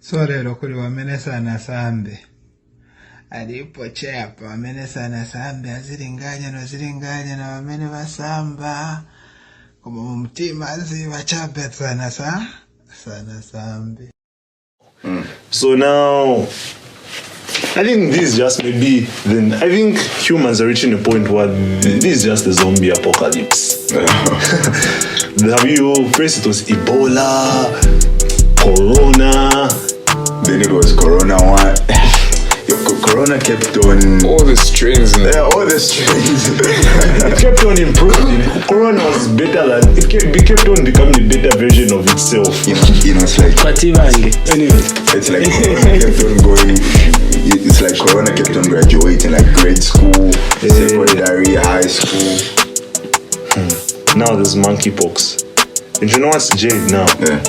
Sorero kuli wamenesana sambe. Alipo chapa wamenesana sambe azilinganya na wamene basamba. Kuma mumutima aziva chape sana sambe. So now, I think this just maybe then I think humans are reaching a point where this is just a zombie apocalypse. Have you first it was Ebola, Corona, then it was Corona one. Corona kept on all the strains. All the strains. It kept on improving. Corona was better than it kept on becoming a better version of itself. You know, it's like anyway. It's like Corona kept on going. It's like Corona kept on graduating, like grade school, secondary, high school. Now there's monkeypox. And you know what's jade now? Yeah.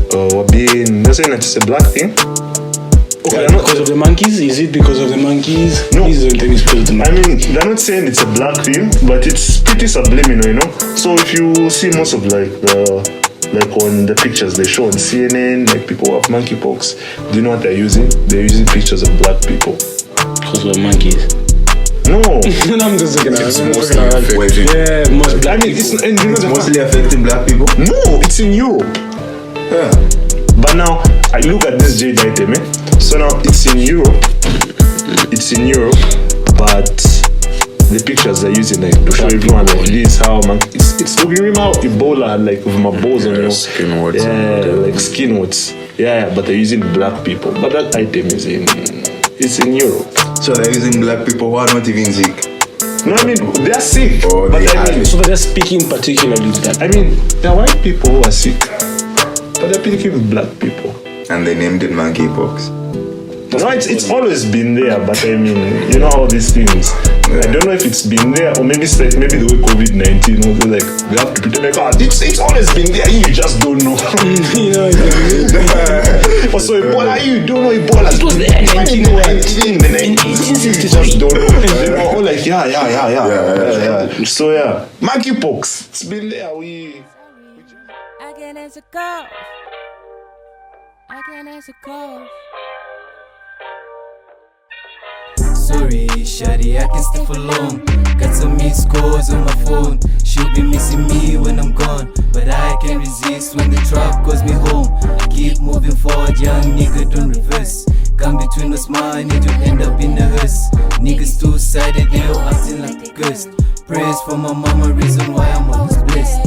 They're saying that it's a black thing. Okay, because of the monkeys? Is it because of the monkeys? No. Please don't tell me it's because of the monkeys. I mean, they're not saying it's a black thing, but it's pretty subliminal, you know. So if you see most of like on the pictures they show on CNN, like people have monkeypox, do you know what they're using? They're using pictures of black people. Because of the monkeys? No. No, I'm just looking at it. It's mostly affecting. Yeah, most black people. It's mostly affecting black people. No, it's in Europe. Yeah. But now I look at this jade item, So now it's in Europe. But the pictures they're using like to show everyone like this how it's looking how Ebola like with my balls on skin warts. Like skin warts. Yeah, but they're using black people. But that item is in Europe. So they're using black people who are not even sick. No, I mean they're sick. Oh, but they are. So they're speaking particularly to that. I mean there are white people who are sick. But they're picking black people. And they named it monkeypox. No, it's always been there, but I mean, you know how these things. I don't know if it's been there or maybe it's like maybe the way COVID-19 was like they have to pretend like it's always been there. You just don't know. You know, So Ebola, you don't know Ebola. It was there in 1919, in 1860, just don't know. They were all like yeah. So yeah, monkeypox. It's been there. I can answer calls. I can answer calls. Sorry, shawty, I can stay for long. Got some missed calls on my phone. She'll be missing me when I'm gone, but I can't resist when the truck calls me home. Keep moving forward, young nigga, don't reverse. Come between us, man, and you end up in the hearse. Niggas two-sided, they all acting like a ghost. Prayers for my mama, reason why I'm always blessed.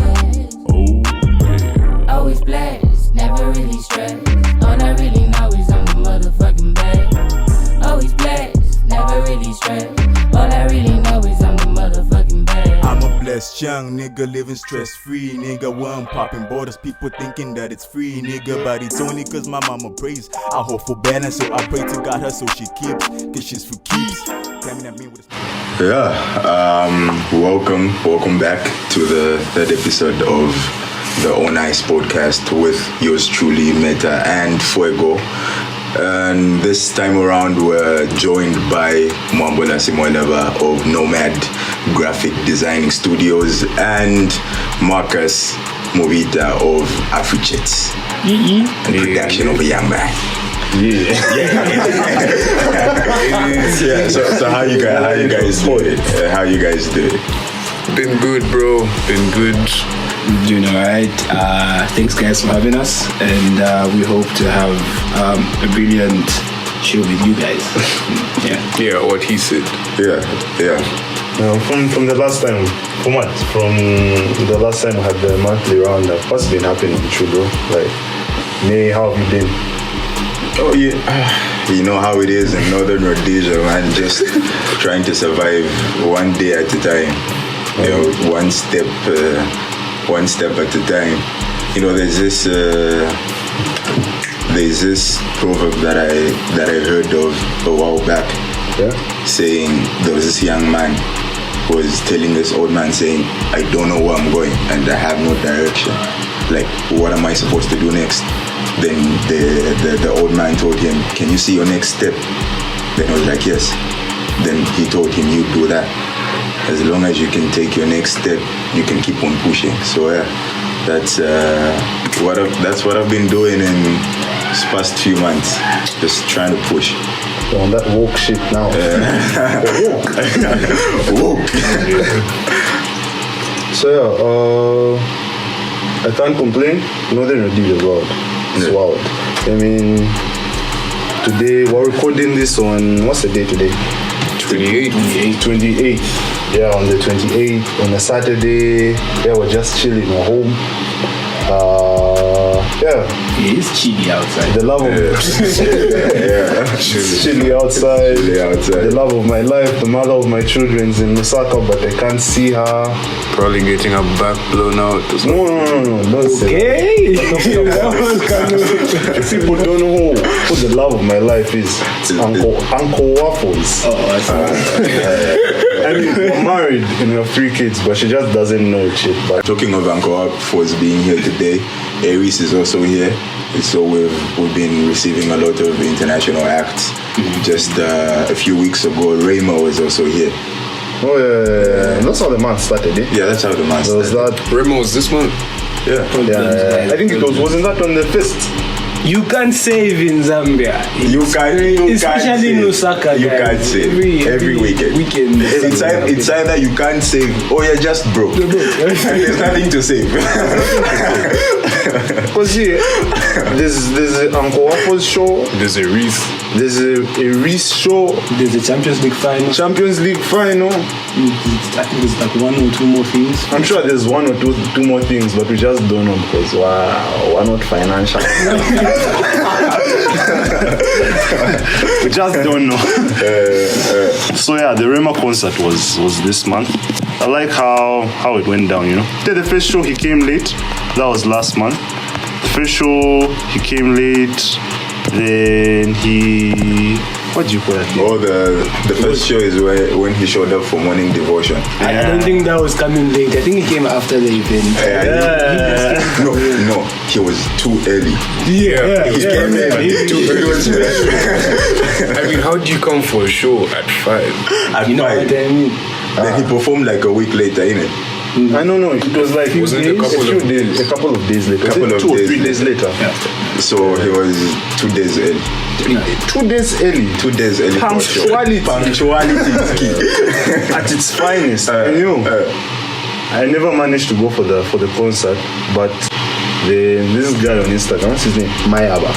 Always blessed, never really stressed. All I really know is I'm the motherfucking best. Always blessed, never really stressed. All I really know is I'm the motherfucking best. I'm a blessed young nigga living stress-free, nigga. One popping borders, people thinking that it's free, nigga. But it's only cause my mama prays. I hope for balance, so I pray to God her so she keeps, cause she's for keeps. Coming at me with welcome back to the third episode of the On Ice podcast with yours truly, Meta and Fuego. And this time around we're joined by Mwambola Simoleva of Nomad Graphic Designing Studios and Marcus Movita of Africhets and production of a young man. So how you guys do it? Been good, bro. Been good. Doing alright. Thanks guys for having us, and we hope to have a brilliant show with you guys. Yeah, what he said. Yeah. From the last time, from the last time we had the monthly roundup, what's been happening with you, bro? Like, me, how have you been? Oh yeah, you know how it is in Northern Rhodesia, man. Just trying to survive one day at a time. You know, one step at a time. You know, there's this proverb that I heard of a while back, saying there was this young man who was telling this old man saying, I don't know where I'm going and I have no direction. Like, what am I supposed to do next? Then the old man told him, can you see your next step? Then he was like, yes. Then he told him, you do that. As long as you can take your next step, you can keep on pushing. So yeah, that's what I've been doing, and this past few months, just trying to push. On that woke shit now. Woke. So I can't complain. Nothing really wild. It's wild. I mean, today we're recording this on, what's the day today? 28th. Yeah, on the 28th, on a Saturday. Yeah, we're just chilling at home. Yeah. It is chilly outside. The love of chilly outside. The love of my life, the mother of my children's in Lusaka, but I can't see her. Probably getting her back blown out. No, don't say that. People don't know who the love of my life is. It's Uncle Waffles. I mean, we're married and we have 3 kids, but she just doesn't know shit. But Talking of Uncle Waffles being here today, Aries is also here. So we've been receiving a lot of international acts. Just a few weeks ago, Raymo was also here. oh yeah. That's how the month started, eh? Yeah, that's how the man There was started. that. Remo was this month. Yeah. I think it wasn't that on the 1st? You can't save in Zambia. Especially in Lusaka, You guys. can't save every weekend. It's either you can't save or you're just broke. There's nothing to save. Because here, there's an Uncle Waffles show, There's a Reese. there's a Reese show, There's a Champions League final. Champions League final. I think there's like 1 or 2 more things. I'm sure there's 1 or 2 more things, but we just don't know because we're not financial. We just don't know. So yeah, the Rema concert was this month. I like how it went down, you know. The first show he came late. That was last month. The first show he came late. Then he, what do you call it? Oh, the first show is when he showed up for morning devotion. I don't think that was coming late. I think he came after the event. No, he was too early. Yeah. He came in too early. I mean, how do you come for a show at 5? At You know 5. what I mean? Then he performed like a week later, innit? I don't know. It was like Wasn't it a couple of days, a couple of days later. Couple of 2 or 3 days days later. So he was 2 days early. 2 days early. 2 days early. for a show. Punctuality is key at its finest. And you know, I never managed to go for the concert, but this guy on Instagram, what's his name? Mayaba.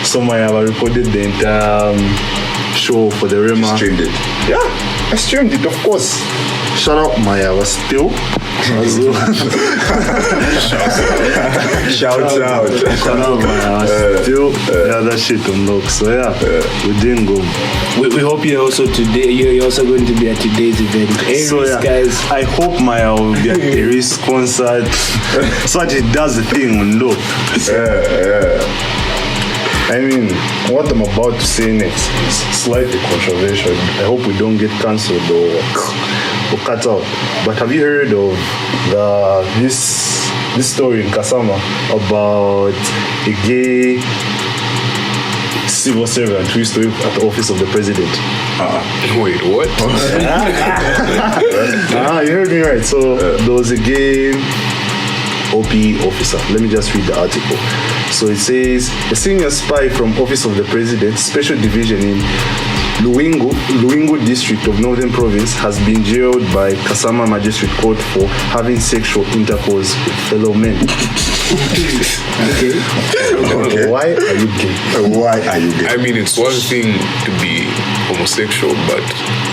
So Mayaba recorded the entire show for the Rema. Streamed it. Yeah, I streamed it, of course. Shout out Mayaba still. Shouts out. Shout out Mayaba still. Yeah, that shit on lock. So yeah, we didn't go. We hope you're also today. You're also going to be at today's event. So yeah, guys. I hope Maya will be at the Reese concert so that it does the thing on low. I mean, what I'm about to say next is slightly controversial. I hope we don't get cancelled or cut out. But have you heard of this story in Kasama about a gay civil servant who used to work at the office of the president? Wait, what? You heard me right. So there was a gay OP officer. Let me just read the article. So it says, a senior spy from Office of the President, Special Division in Luingu District of Northern Province has been jailed by Kasama Magistrate Court for having sexual intercourse with fellow men. Okay. Why are you gay? I mean, it's one thing to be homosexual, but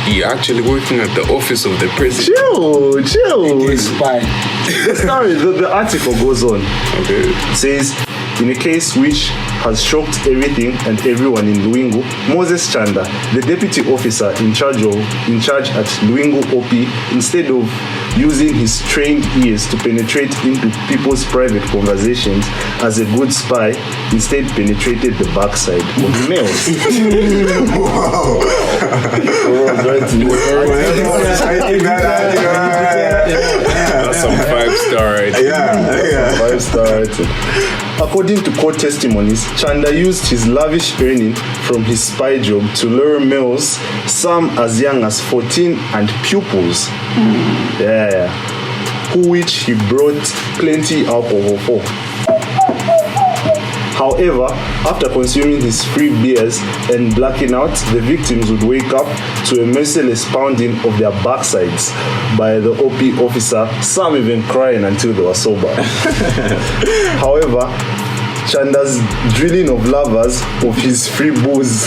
he actually working at the office of the president. Chill. It's fine. The article goes on. Okay. It says, in a case which has shocked everything and everyone in Luingu, Moses Chanda, the deputy officer in charge at Luingu OP, instead of using his trained ears to penetrate into people's private conversations as a good spy, instead penetrated the backside of males. That's some 5-star right there. Yeah. 5-star rating. According to court testimonies, Chanda used his lavish earning from his spy job to lure males, some as young as 14 and pupils. Which he brought plenty alcohol for. However, after consuming his free beers and blacking out, the victims would wake up to a merciless pounding of their backsides by the OP officer, some even crying until they were sober. However, Chanda's drilling of lovers of his free booze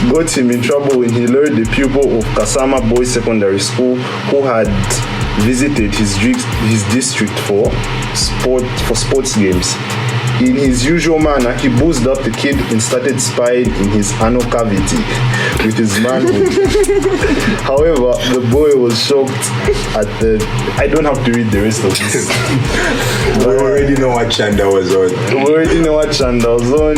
got him in trouble when he lured the pupil of Kasama Boys Secondary School who had visited his district for sports games. In his usual manner, he boozed up the kid and started spying in his anal cavity with his manhood. However, the boy was shocked at the... I don't have to read the rest of this. We already know what Chanda was on.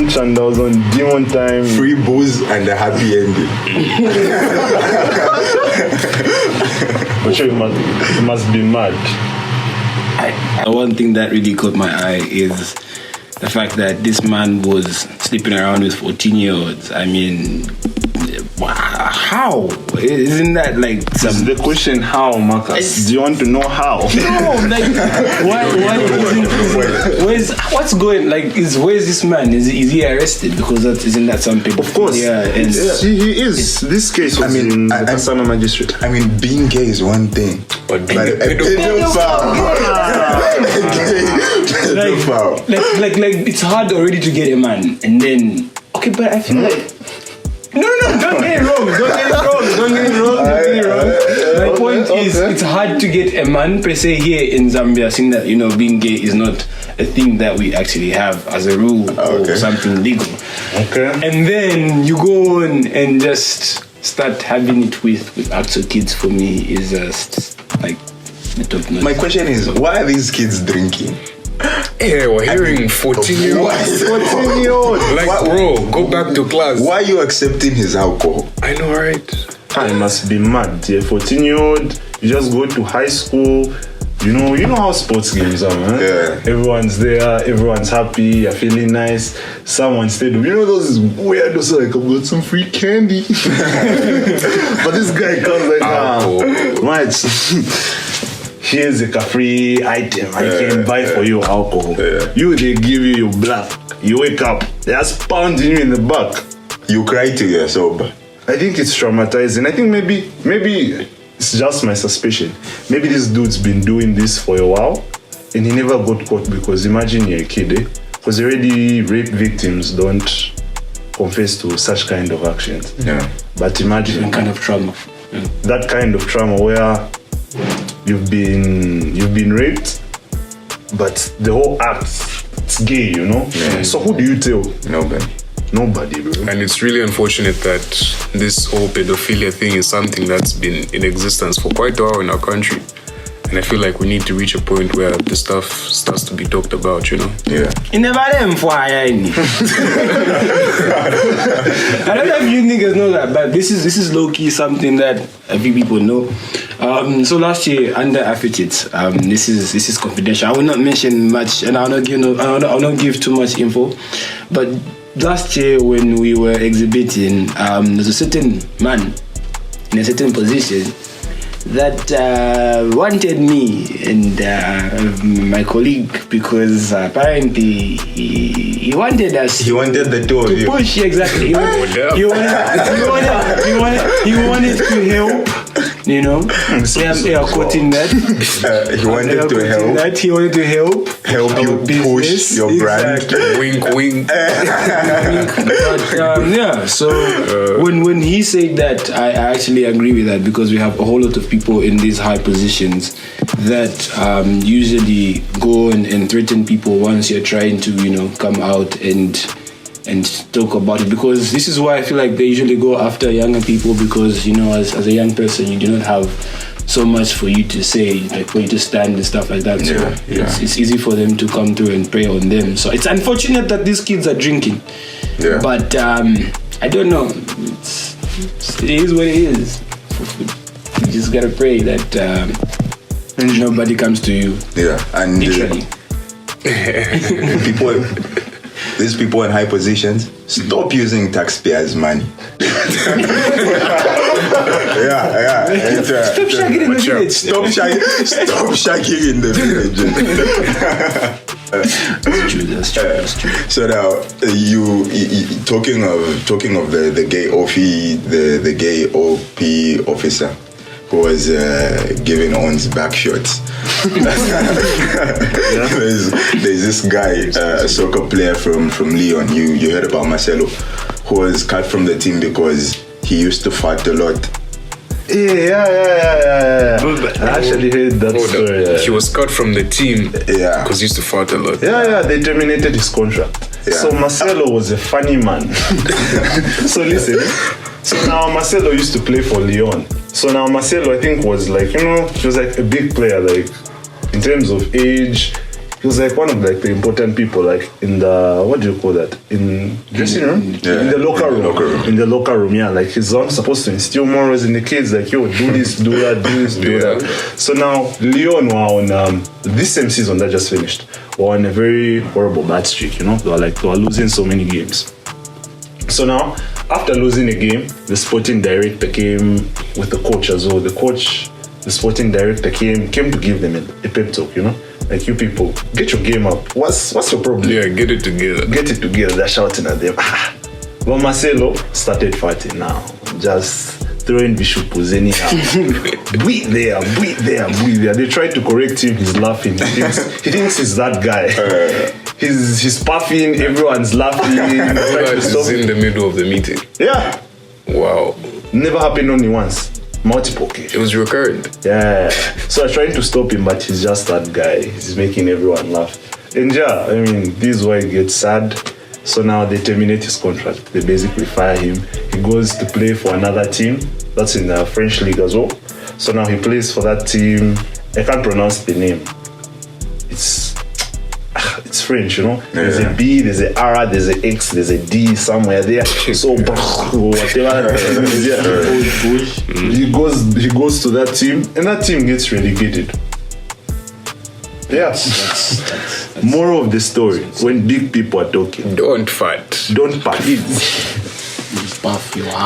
Chanda was on Demon Time. Free booze and a happy ending. But sure, it must be mad. One thing that really caught my eye is the fact that this man was sleeping around with 14-year-olds. I mean, how? Isn't that like some... Is the question how, Marcus? Do you want to know how? No, like, what's going, like, where's this man? Is he arrested? Because isn't that something? Of course. Yeah, and he is. This case was in the Kasama magistrate. I mean, being gay is one thing. But a pedophile. Like, it's hard already to get a man. And then, okay, but I feel like... No, don't get it wrong. My point is, it's hard to get a man per se here in Zambia, seeing that, being gay is not a thing that we actually have as a rule or something legal. Okay. And then you go on and just start having it with actual kids. For me is just like the top notch. My question is, why are these kids drinking? Yeah, we're hearing 14-year-olds. 14-year-old. Like, bro, go back to class. Why are you accepting his alcohol? I know, right? I must be mad. Yeah, 14-year-old, you just go to high school. You know how sports games are, man. Yeah. Everyone's there, everyone's happy, you're feeling nice. Someone stayed. Those weirdos like, I've got some free candy. But this guy comes like, mate, here's a free item. I can buy for you alcohol. Yeah. They give you your black. You wake up, they're pounding you in the back. You cry till you're sober. I think it's traumatizing. I think maybe it's just my suspicion. Maybe this dude's been doing this for a while and he never got caught because imagine you're a kid, because already rape victims don't confess to such kind of actions. Yeah. But imagine That kind of trauma. Yeah. That kind of trauma where you've been raped, but the whole act, it's gay, Yeah. So who do you tell? Nobody, bro. And it's really unfortunate that this whole pedophilia thing is something that's been in existence for quite a while in our country. And I feel like we need to reach a point where the stuff starts to be talked about, Yeah. You never them for I don't know if you niggas know that, but this is low key something that a few people know. So last year under affiliates, this is confidential. I will not mention much, and I'll not give too much info. But last year when we were exhibiting, there's a certain man in a certain position that wanted me and my colleague because apparently he wanted us. He wanted the two of you. Push, exactly. He wanted to help. We are quoting that. He wanted to help. He wanted to help you push your brand. Wink, wink. But, so when he said that, I actually agree with that, because we have a whole lot of people in these high positions that usually go and threaten people once you're trying to come out and talk about it, because this is why I feel like they usually go after younger people, because as a young person you do not have so much for you to say, like for you to stand and stuff like that. So it's easy for them to come through and prey on them. So it's unfortunate that these kids are drinking. Yeah. But I don't know. It is what it is. You just gotta pray that nobody comes to you. Yeah, and literally. These people in high positions, stop using taxpayers' money. Stop shagging in the village. Stop shagging in the village. That's true. So now you talking of the gay the gay OP officer who was giving Ons back shots. There's this guy, a soccer player from Lyon. You heard about Marcelo, who was cut from the team because he used to fart a lot. Yeah. I actually heard that story. He was cut from the team because he used to fart a lot. Yeah, they terminated his contract. Yeah. So Marcelo was a funny man. So listen, so now Marcelo used to play for Lyon. So now Marcelo, I think, was like, he was like a big player, like in terms of age. He was like one of like the important people, like in the, what do you call that? In dressing room? Yeah. In the locker room. In the locker room, yeah. Like he's supposed to instill morals in the kids, like, yo, do this, do that, do this, do that. So now Lyon were on this same season that just finished, were on a very horrible bad streak, They were losing so many games. So now, after losing a game, the sporting director came with the coach as well. The sporting director came to give them a pep talk, Like, you people, get your game up. What's your problem? Yeah, get it together. Get it together. They're shouting at them. But Marcelo started fighting now. Just throwing bishopos anyhow. Breathe there. They tried to correct him. He's laughing. He thinks he's that guy. He's puffing. Everyone's laughing. He's in the middle of the meeting. Yeah. Wow. Never happened only once. Multiple occasions. It was recurrent. Yeah. So I tried to stop him, but he's just that guy. He's making everyone laugh. And this is why it gets sad. So now they terminate his contract. They basically fire him. He goes to play for another team. That's in the French league as well. So now he plays for that team. I can't pronounce the name. It's French, There's a B, there's a R, there's a X, there's a D somewhere there. So whatever. He goes to that team, and that team gets relegated. Yeah. That's moral of the story: when big people are talking, don't fight. Don't fight.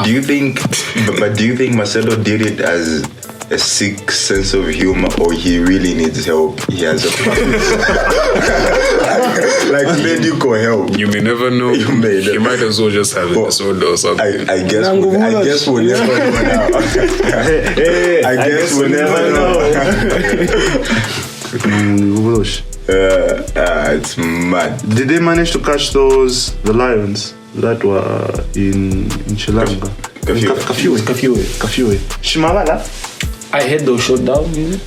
Do you think Marcelo did it as a sick sense of humor, or he really needs help? He has a problem. Like medical help. You may never know. You might as well just have a disorder or something. I guess we'll never know now. I guess we'll never know. It's mad. Did they manage to catch the lions that were in Sri Lanka? Kafue. Shimabala? I heard those shot down, is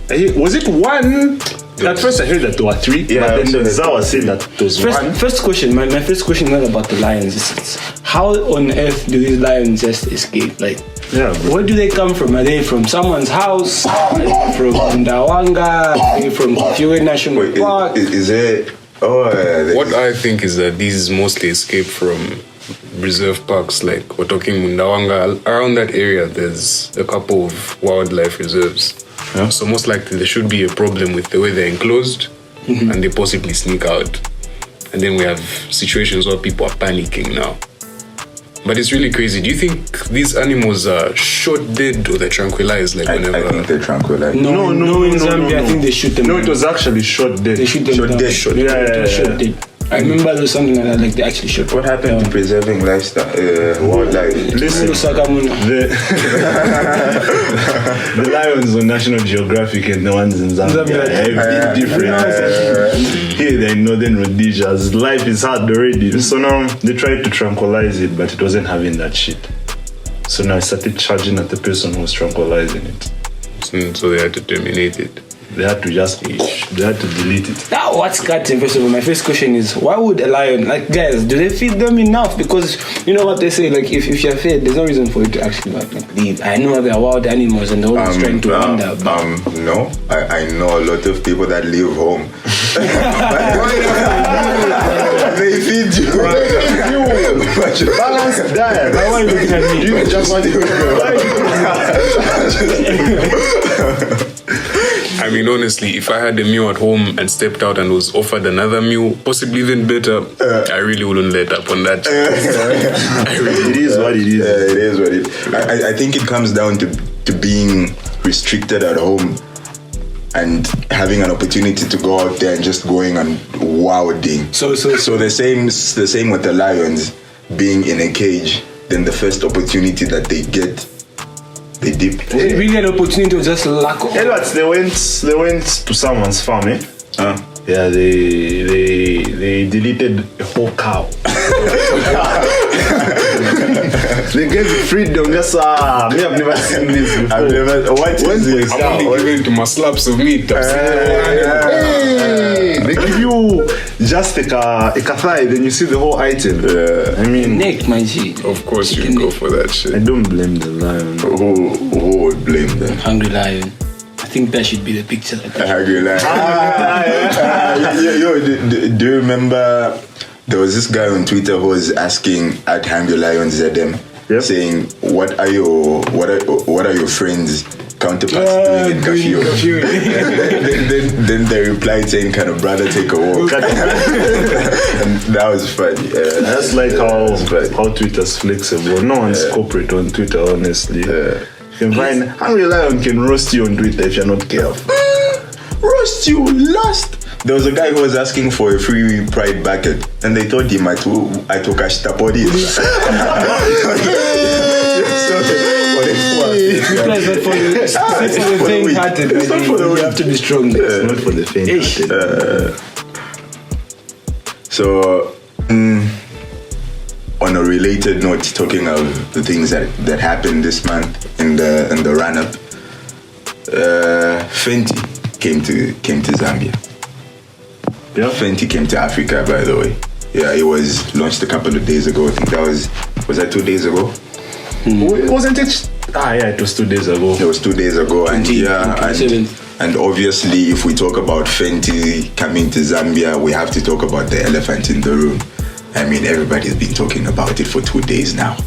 it? Was it one? At first I heard that there were three, but then Zawa said that it was one. First question, my first question is not about the lions. It's how on earth do these lions just escape? Like, where do they come from? Are they from someone's house? From Ndawanga? Are they from Kafue National Park? Is it? What I think is that these mostly escape from reserve parks, like we're talking Mundawanga. Around that area, there's a couple of wildlife reserves. Yeah. So most likely there should be a problem with the way they're enclosed, and they possibly sneak out. And then we have situations where people are panicking now. But it's really crazy. Do you think these animals are shot dead or they're tranquilized? Like whenever? I think they're tranquilized. No, in Zambia, I think they shoot them. No, it was actually shot dead. They shoot them down. Shot dead. Yeah. Shot dead. I remember there was something like that, like they actually shot. What happened to preserving lifestyle, wildlife? Listen, the lions on National Geographic and the ones in Zambia are different. Here they're in Northern Rhodesia's life is hard already. So now they tried to tranquilize it, but it wasn't having that shit. So now I started charging at the person who was tranquilizing it. So they had to terminate it. They had to delete it. Now, what's cutting? First of all, my first question is, why would a lion, like, guys, do they feed them enough? Because you know what they say, like, if you're fed, there's no reason for it to actually like leave. I know they're wild animals and they're always trying to wander. No, I know a lot of people that live home. They feed you. Balanced diet. Why are you looking at me? You just want to I mean, honestly, if I had a meal at home and stepped out and was offered another meal, possibly even better, I really wouldn't let up on that. It is what it is. It is what it is. I think it comes down to being restricted at home. and having an opportunity to go out there and just going and wilding. So the same with the lions being in a cage. Then the first opportunity that they get, they dip. Was it really an opportunity or just lack of? They went to someone's farm, eh? Yeah, they deleted a whole cow. They gave freedom. Just me, I've never seen this before. What is this? I'm only giving to my slabs of meat. They give you just a kafue, then you see the whole item. I mean, Neck, my G. Of course you go for that shit. I don't blame the lion. Who would blame them? Hungry lion. I think that should be the picture. Hungry lion. Do you remember there was this guy on Twitter who was asking at Hungry Lion ZM, saying what are your friends counterparts doing in Kafue? then they replied saying, "Can a brother take a walk?" And that was funny. That's like how Twitter's flexible. No one's corporate on Twitter, honestly. You can find Hungry Lion can roast you on Twitter if you're not careful. Roast you last. There was a guy who was asking for a free pride bucket, and they told him I took a stapodi. It's not for the faint-hearted. You have to be strong. It's not for the faint-hearted. So, on a related note, talking of the things that happened this month in the run-up, Fenty came to Zambia. Yeah. Fenty came to Africa, by the way. Yeah, it was launched a couple of days ago. I think that was that 2 days ago? Wasn't it? Yeah, it was 2 days ago. It was 2 days ago, and and obviously, if we talk about Fenty coming to Zambia, we have to talk about the elephant in the room. I mean, everybody's been talking about it for 2 days now.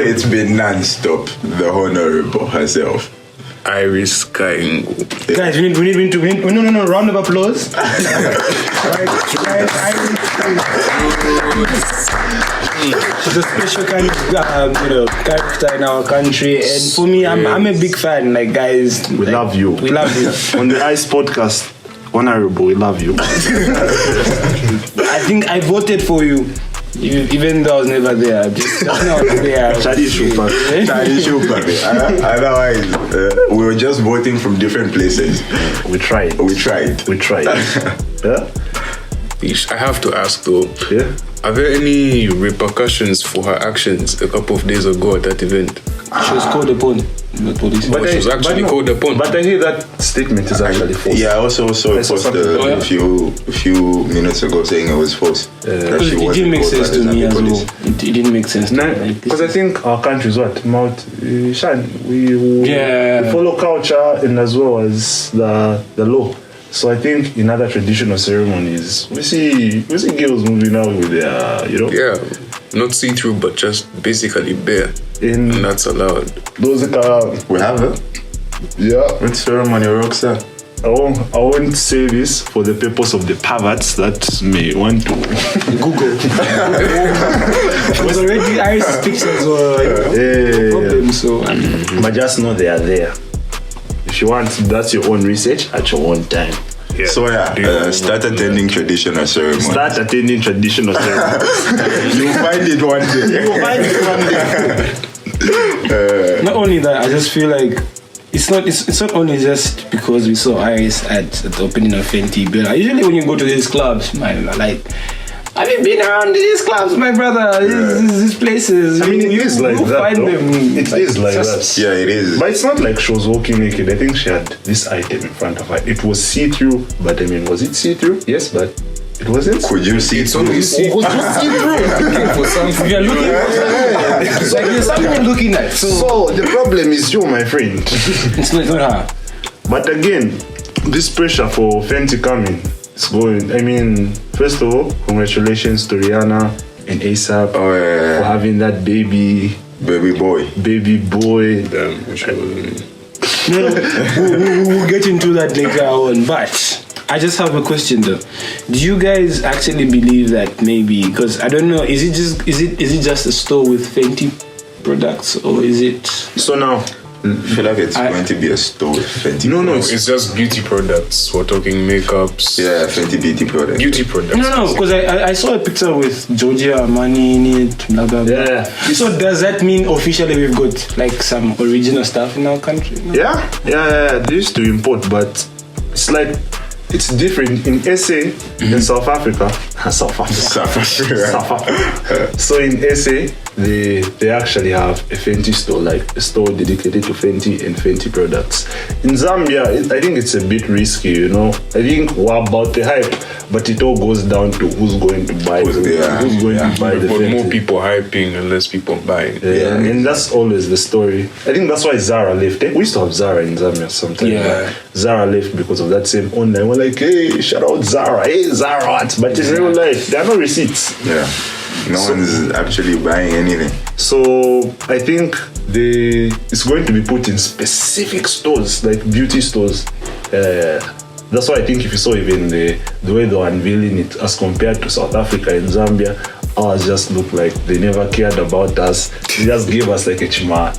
It's been non-stop. The Honorable herself. Iris Kaingo. Guys, we need to win. No, round of applause. She's a special kind of character in our country, and for me, I'm a big fan. Like, guys, we love you. We love you. On the Heist podcast, Honorable, we love you. I think I voted for you. Even though I was never there, just not there. Otherwise, we were just voting from different places. We tried. Yeah? I have to ask though. Yeah. Are there any repercussions for her actions a couple of days ago at that event? She was called upon. She was actually called upon. But I hear that statement is actually false. Yeah, I also saw a post a few minutes ago saying it was false. It didn't make sense to me as well. It didn't make sense to me. Because I think our country is what? We follow culture and as well as the law. So I think in other traditional ceremonies, we see girls moving out with their, Yeah, not see-through, but just basically bare. And that's allowed. Those we have it. Yeah. What ceremony rocks that? I won't say this for the purpose of the perverts that may want to Google. It was already Iris pictures or problem, so. But just know they are there. If you want, that's your own research at your own time. Yeah. So start attending traditional ceremonies. You'll find it one day. Not only that, I just feel like it's not only just because we saw Iris at the opening of Fenty, but usually when you go to these clubs, have you been around these clubs, my brother? These places. I mean, it is like that. It is like that. Yeah, it is. But it's not like she was walking naked. I think she had this item in front of her. It was see-through, but I mean, was it see-through? Yes, but it wasn't. Could you see through? Was it see-through? For something. You're looking. It's like there's something you're looking at. So the problem is you, my friend. It's not her. But again, this pressure for Fenty coming. I mean, first of all, congratulations to Rihanna and ASAP for having that baby boy. Damn, we'll get into that later on. But I just have a question though. Do you guys actually believe that maybe? Because I don't know. Is it just a store with Fenty products, or is it? So now, I feel like it's going to be a store. Fenty. No, it's just beauty products. We're talking makeups. Yeah, Fenty beauty products. Beauty products. No, because I saw a picture with Georgia Armani in it, blah blah blah. Yeah. So does that mean officially we've got like some original stuff in our country? No? Yeah. They used to import, but it's like it's different in SA in South Africa. South Africa. So in SA, they actually have a Fenty store, like a store dedicated to Fenty and Fenty products. In Zambia, I think it's a bit risky, you know. I think we're about the hype, but it all goes down to who's going to buy who's going to buy the But Fenty. more people hyping and less people buying. Yeah, and that's always the story. I think that's why Zara left. We used to have Zara in Zambia sometimes. Yeah. Zara left because of that same online. We're like, hey, shout out Zara. Hey, Zara. But in real life, there are no receipts. Yeah. No one's actually buying anything. So I think it's going to be put in specific stores, like beauty stores. That's why I think if you saw even the way they were unveiling it as compared to South Africa and Zambia, ours just looked like they never cared about us. They just gave us like a chima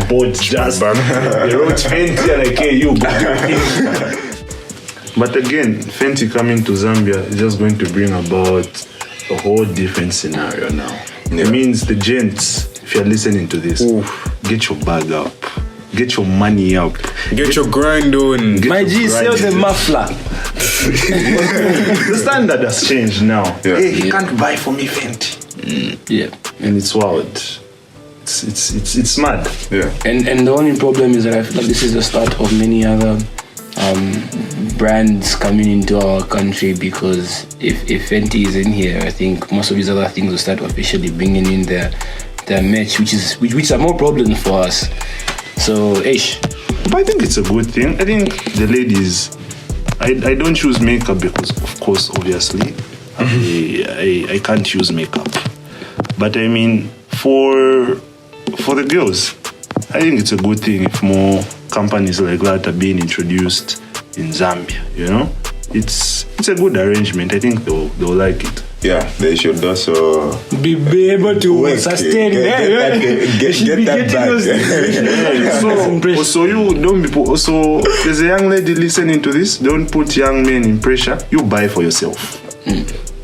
board. Just they wrote Fenty like, hey, you go do your thing. But again, Fenty coming to Zambia is just going to bring about a whole different scenario now. Yeah. It means the gents, if you're listening to this, get your bag up. Get your money up. Get your grind on. My G, sell the muffler. The standard has changed now. Yeah. Hey, he can't buy for me Fenty. Yeah. And it's wild. It's mad. Yeah. And the only problem is that I feel like this is the start of many other brands coming into our country, because if Fenty is in here, I think most of these other things will start officially bringing in their match, which are more problems for us. So, ish. But I think it's a good thing. I think the ladies, I don't choose makeup because, of course, obviously, I can't use makeup. But I mean, for the girls, I think it's a good thing if more companies like that are being introduced in Zambia, you know? It's a good arrangement. I think they'll like it. Yeah, they should also Be able to sustain get that back. So you don't be so there's a young lady listening to this, don't put young men in pressure. You buy for yourself.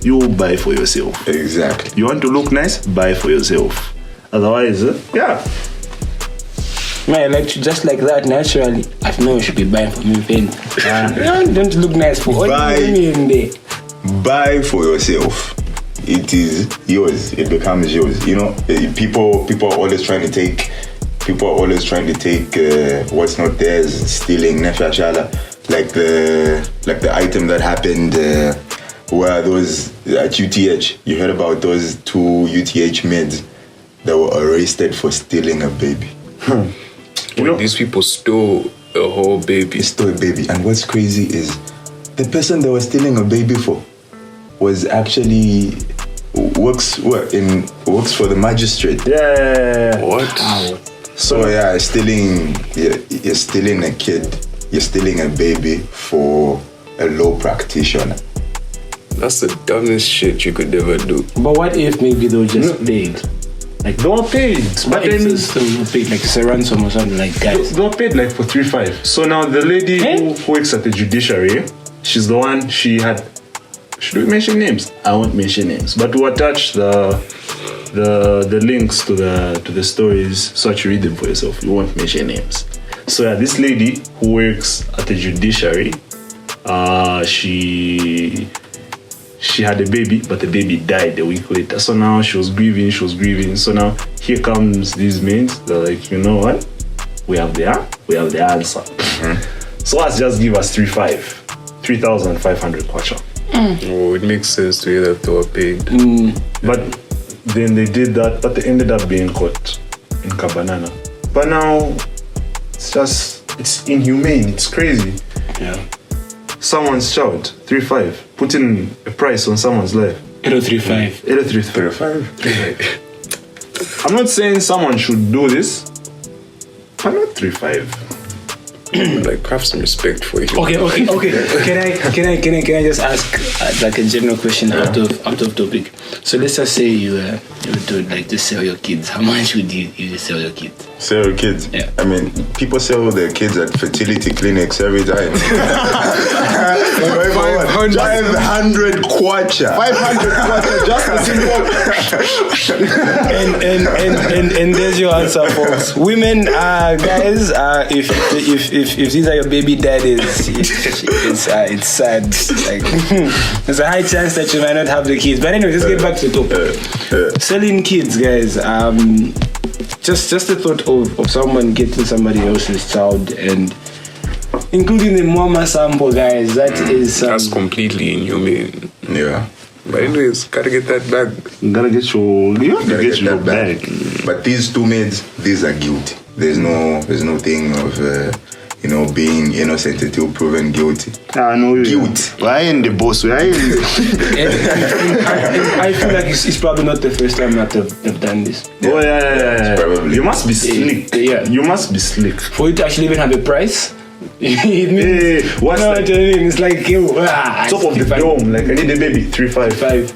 You buy for yourself. Exactly. You want to look nice, buy for yourself. Otherwise, yeah. Man, like just like that, naturally, I know you should be buying for me Fenty. Don't look nice for all the women there. Buy for yourself. It is yours. It becomes yours. You know, people are always trying to take. What's not theirs, stealing. Like the item that happened where those at UTH. You heard about those 2 UTH maids that were arrested for stealing a baby. You know, these people stole a whole baby. They stole a baby, and what's crazy is the person they were stealing a baby for was actually works for the magistrate. Yeah. What? So yeah, you're stealing a kid, you're stealing a baby for a law practitioner. That's the dumbest shit you could ever do. But what if maybe they were just paid? Like they were paid. But they paid like a ransom or something like that. They were paid like for 3-5. So now the lady who works at the judiciary, she's the one should we mention names? I won't mention names, but we'll attach the links to the stories so that you read them for yourself. You won't mention names. So yeah, this lady who works at the judiciary, she had a baby, but the baby died a week later. So now she was grieving. So now here comes these men. They're like, you know what? We have the answer. So let's just give us 3,500 kwacha. Oh, it makes sense to hear that they were paid. But then they did that, but they ended up being caught in Kabanana. But now it's inhumane. It's crazy. Yeah. Someone's child, 3-5, putting a price on someone's life. 835. 835. I'm not saying someone should do this, but not 3-5. Like, have some respect for you. Okay. Can I just ask like a general question out of topic? So let's just say you would like to sell your kids. How much would you sell your kids? Sell your kids? Yeah. I mean, people sell their kids at fertility clinics every time. 500 kwacha. 500 kwacha, just a simple. and there's your answer, folks. Women, guys, if these are your baby daddies, it's sad. Like, there's a high chance that you might not have the kids. But anyway, let's get back to the topic. Selling kids, guys. Just the thought of someone getting somebody else's child and including the mama sample, guys. That's completely inhumane. Yeah. But anyways, gotta get that bag. You gotta get your bag. But these two maids, these are guilty. There's no thing of being innocent until proven guilty. No, Guilt. I ain't the boss. I feel like it's probably not the first time that they've done this. Oh yeah. Probably. You must be slick. Yeah. You must be slick. For you to actually even have a price, it means What's what that? I mean? It's like Top of the dome, like I need a baby, 3.5.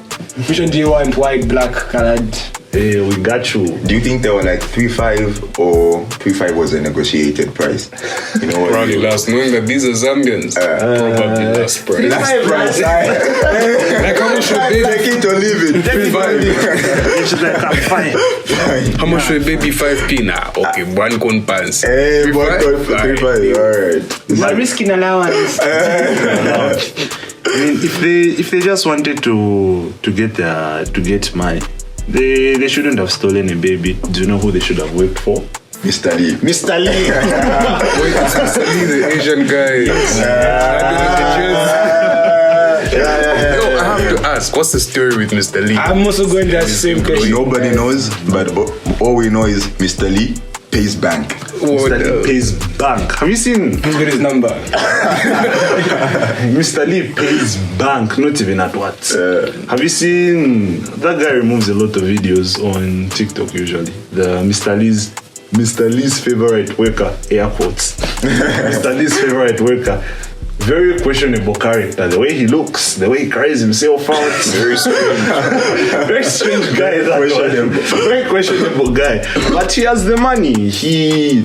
Which one do you want? White, black, colored? Hey, we got you. Do you think they were like 3.5 or 3.5 was a negotiated price? You know what? Probably last, knowing that these are Zambians. Probably last price. Last price. Like, how much would baby? Take it or leave it. She's like, I'm fine. How much would baby 5p now? Okay, one con pants. Hey, 3.5. Alright. My risking allowance. I mean, if they just wanted to get money, they shouldn't have stolen a baby. Do you know who they should have worked for? Mr. Lee. Mr. Lee. Wait, it's Mr. Lee, the Asian guy. Yo, I have to ask, what's the story with Mr. Lee? I'm also going to ask the same question. Nobody knows, but all we know is Mr. Lee pays bank. Mr. Lee pays bank. Have you seen Who's got his number? Mr. Lee pays bank? Not even at what? Have you seen that guy removes a lot of videos on TikTok usually? The Mr. Lee's favorite worker airports. Mr. Lee's favorite worker. Very questionable character. The way he looks, the way he carries himself out. Very strange. Very strange guy. Very questionable guy. But he has the money. He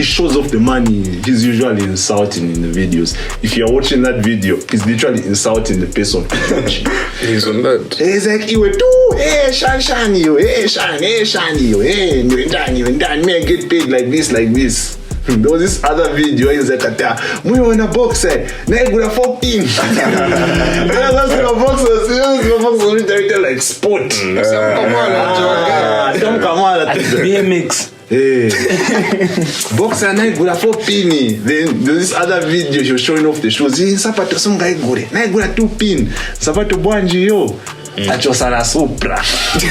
shows off the money. He's usually insulting in the videos. If you're watching that video, he's literally insulting the person. He's on that. He's like, you do, hey, Shan, you, hey, Shan, you, hey, you done, may I get paid like this. There was this other video he's like, we on a box, now you got a 14. That's a box was directed like sport. BMX. Hey. Boxer na igura 4 pin. Then there's this other video she was showing off the shoes. Sapato songa igure. Na igura 2 pin. Sapato bwanji yo. Achosana Supra.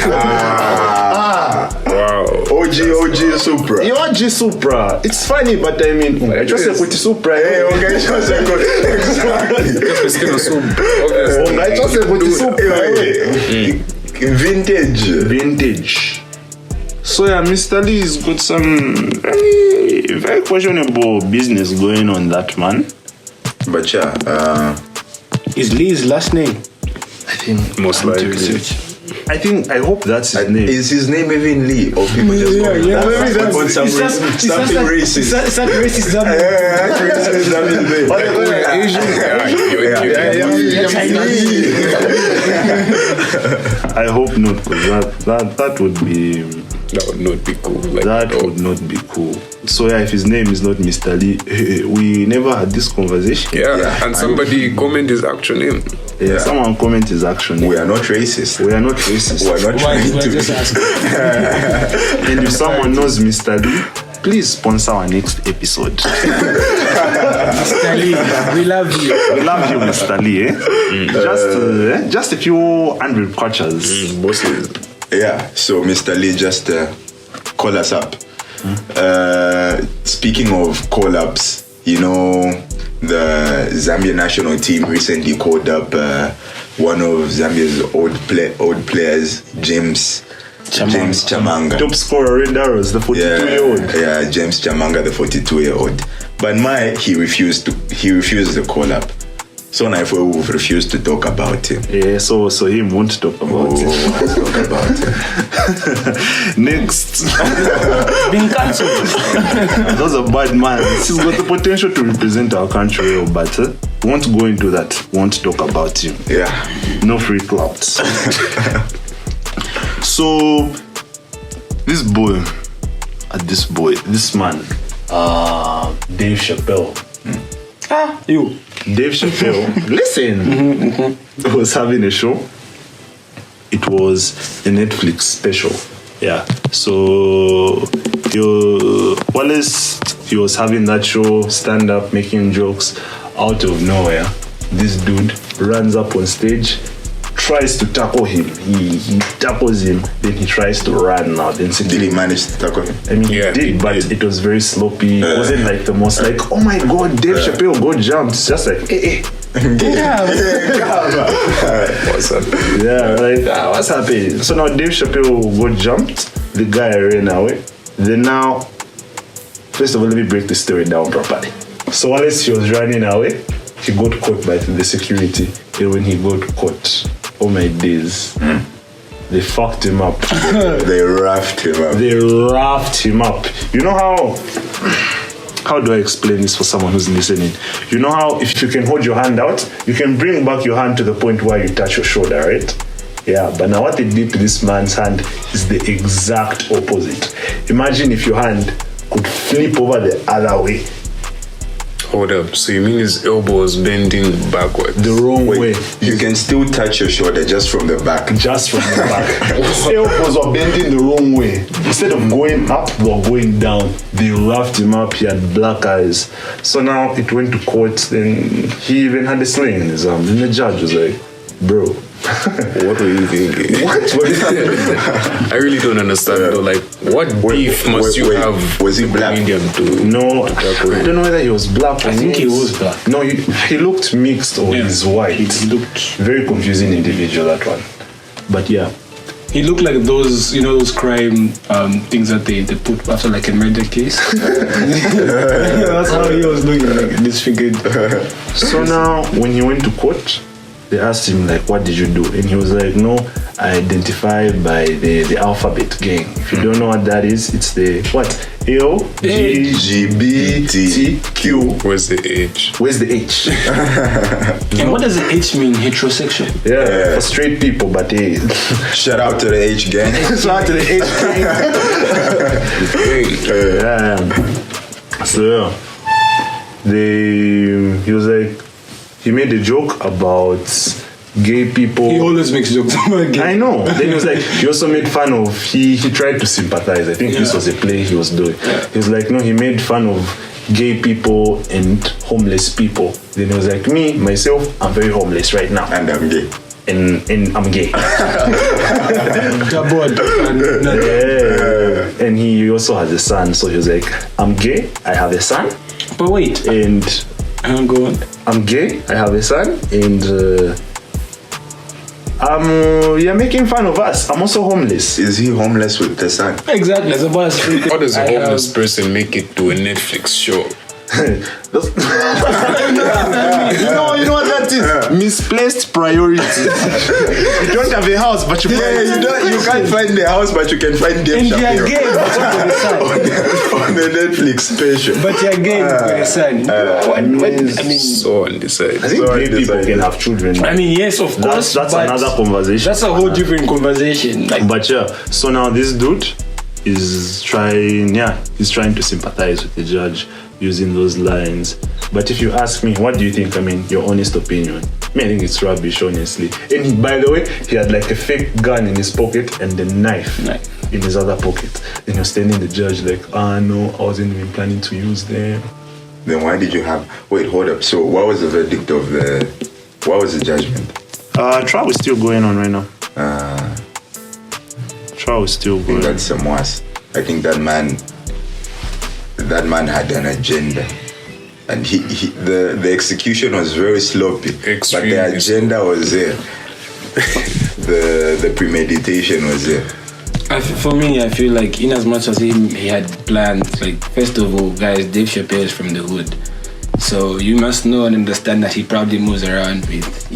Wow. OG Supra. The OG Supra. It's funny, but I mean, I just say put Supra. Hey, okay, exactly. I just say put Supra. Vintage. So yeah, Mr. Lee's got some very questionable business going on, that man. But yeah, Is Lee's last name? I think Most likely. I hope that's his name. is his name even Lee? Or people just call him that? On something racist. It's not racist. I hope not, because that would be. That would not be cool. Like, That would not be cool. So yeah, if his name is not Mr. Lee, we never had this conversation. yeah, and somebody comment his actual name. Yeah, someone comment his action. We are not racist. We are not racist. We are not trying to Just be. asking. And if someone knows Mr. Lee, please sponsor our next episode. Mr. Lee, we love you. We love you, Mr. Lee. Just a few hundred kwachas. Bosses. Yeah, so Mr. Lee, just call us up. Speaking of call-ups, you know, the Zambia national team recently called up one of Zambia's old players, James Chamanga. Top scorer, Red Arrows, the 42-year-old. Yeah, James Chamanga, the 42-year-old. But he refused to call up. So now if we refused to talk about him. Yeah, so he won't talk about it. Let's talk about him. Next. Being cancelled. Those are bad man. He's got the potential to represent our country, but won't go into that. Won't talk about him. Yeah. No free clouds. So this man, Dave Chappelle. You. Dave Chappelle, listen, was having a show. It was a Netflix special. Yeah. So Wallace, he was having that show, stand up, making jokes. Out of nowhere, this dude runs up on stage, tries to tackle him. He tackles him, then he tries to run now. Then Did he manage to tackle him? I mean, he did, but it was very sloppy. It wasn't like the most like, oh my god, Dave Chappelle go jumped. It's just like, hey. What's up? Yeah, like, what's happening? So now Dave Chappelle go jumped. The guy ran away. Then now, first of all, let me break the story down properly. So while he was running away, he got caught by the security. And when he got caught, oh my days, they fucked him up. They roughed him up. You know how do I explain this for someone who's listening? You know how if you can hold your hand out, you can bring back your hand to the point where you touch your shoulder, right? Yeah, but now what they did to this man's hand is the exact opposite. Imagine if your hand could flip over the other way. Hold up, so you mean his elbow was bending backwards? The wrong way. You can still touch your shoulder just from the back. Just from the back. His elbows were bending the wrong way. Instead of going up, they were going down. They roughed him up. He had black eyes. So now it went to court. Then he even had a sling in his arm. And the judge was like, bro. What were you thinking? What were you thinking? I really don't understand though. Like, what beef must you have? Was he black? No, I don't know whether he was black or I think he was black. No, he looked mixed or he's white. He looked very confusing individual, that one. But yeah. He looked like those, those crime things that they put after like a murder case. That's how he was looking, like disfigured. So now, when he went to court, they asked him like, what did you do? And he was like, no, I identify by the alphabet gang. If you don't know what that is, it's the what? LGBTQ. Where's the H? Where's the H? And what does the H mean? Heterosexual? Yeah, for straight people, but hey. Shout out to the H gang. Shout out to the H gang. So he was like, he made a joke about gay people. He always makes jokes about gay. I know. Then he was like, he also made fun of, he tried to sympathize. I think this was a play he was doing. He was like, no, he made fun of gay people and homeless people. Then he was like, me, myself, I'm very homeless right now. And I'm gay. And I'm gay. And he also has a son. So he was like, I'm gay, I have a son. But wait. And go on. I'm gay, I have a son, and you're making fun of us. I'm also homeless. Is he homeless with the son? Exactly. How does a homeless person make it to a Netflix show? You know what that is? Misplaced priorities. You don't have a house, but you can't find the house, but you can find Dave Chappelle. On the Netflix special. But you're gay with your son. I mean, so undecided. I think gay people can have children. I mean, yes, of course. That's another conversation. That's a whole different conversation. But yeah, so now this dude is trying to sympathize with the judge using those lines. But if you ask me, what do you think? I mean, your honest opinion. I think it's rubbish, honestly. And by the way, he had like a fake gun in his pocket and the knife in his other pocket. Then he was telling the judge like, no, I wasn't even planning to use them. Then why did you have... Wait, hold up. So what was the verdict of what was the judgment? Trial is still going on right now. Trial is still going on. That's some worse. I think that man had an agenda. And the execution was very sloppy. But the agenda was there. The premeditation was there. For me, I feel like in as much as he had plans, like first of all, guys, Dave Chappelle is from the hood, so you must know and understand that he probably moves around with,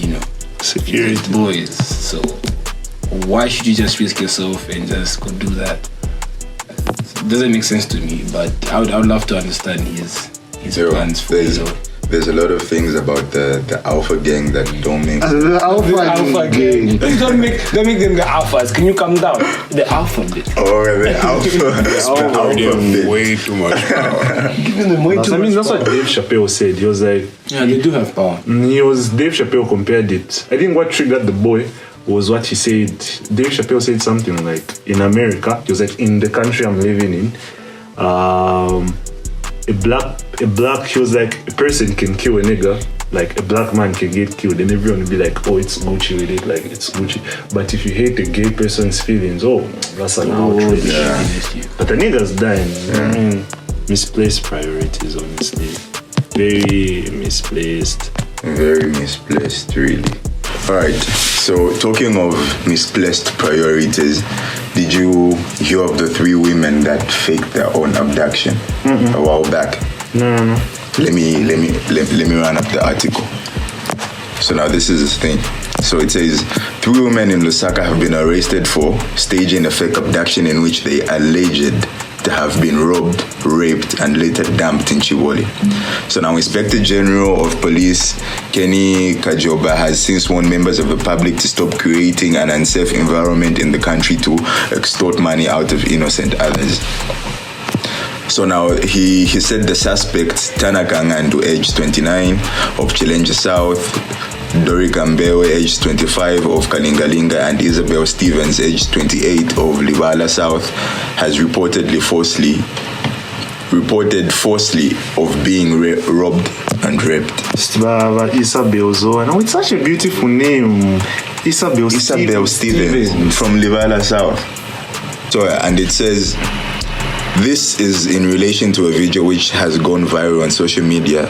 security boys. So why should you just risk yourself and just go do that? It doesn't make sense to me. But I would love to understand his plans for There's a lot of things about the alpha gang that don't make sense. The alpha gang. Don't make them the alphas. Can you calm down? The alpha bit. Oh, the alpha bit. Way too much power. Giving them way too much that's power. what Dave Chappelle said. He was like, yeah, they do have power. Dave Chappelle compared it. I think what triggered the boy was what he said. Dave Chappelle said something like, in America, he was like, in the country I'm living in, a black, he was like, a person can kill a nigga, like a black man can get killed, and everyone will be like, oh, it's Gucci with it, like it's Gucci. But if you hate a gay person's feelings, oh, that's an outrage. Yeah. But the nigga's dying. I mean, misplaced priorities, honestly. Very misplaced. Very misplaced, really. Alright, so talking of misplaced priorities, did you hear of the 3 women that faked their own abduction a while back? No. Let me run up the article. So now this is the thing. So it says 3 women in Lusaka have been arrested for staging a fake abduction in which they alleged to have been robbed, raped, and later dumped in Chivoli. So now Inspector General of Police Kenny Kajoba has since warned members of the public to stop creating an unsafe environment in the country to extort money out of innocent others. So now he said the suspects, Tanaka Ngandu, age 29, of Chilenje South, Dorika Mbewe, age 25, of Kalingalinga, and Isabel Stevens, age 28, of Livala South, has reported falsely of being robbed and raped. Isabel Zoa. Now it's such a beautiful name. Isabel Stevens from Livala South. So, and it says, this is in relation to a video which has gone viral on social media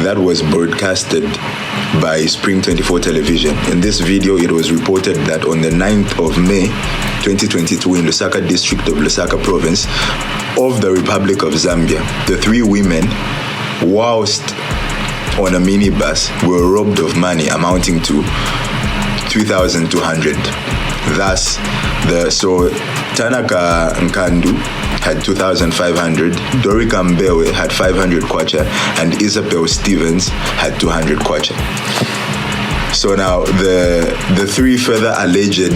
that was broadcasted by Spring 24 Television. In this video, it was reported that on the 9th of May 2022 in Lusaka district of Lusaka province of the Republic of Zambia, the 3 women, whilst on a minibus, were robbed of money amounting to 3,200. Thus, so Tanaka Nkandu had 2,500, Dorika Mbewe had 500 kwacha, and Isabel Stevens had 200 kwacha. So now the 3 further alleged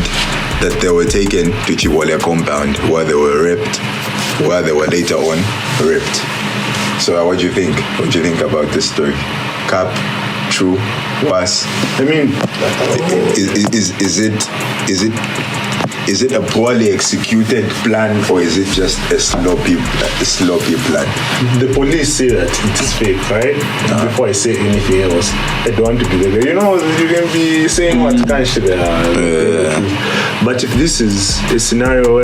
that they were taken to Chiwole compound where they were raped, where they were later on raped. So what do you think? What do you think about this story? Cap, true, was? I mean, is it a poorly executed plan, or is it just a sloppy plan? The police say that it is fake, right? Before I say anything else, I don't want to be there. You know, you can be saying what kind of shit. But if this is a scenario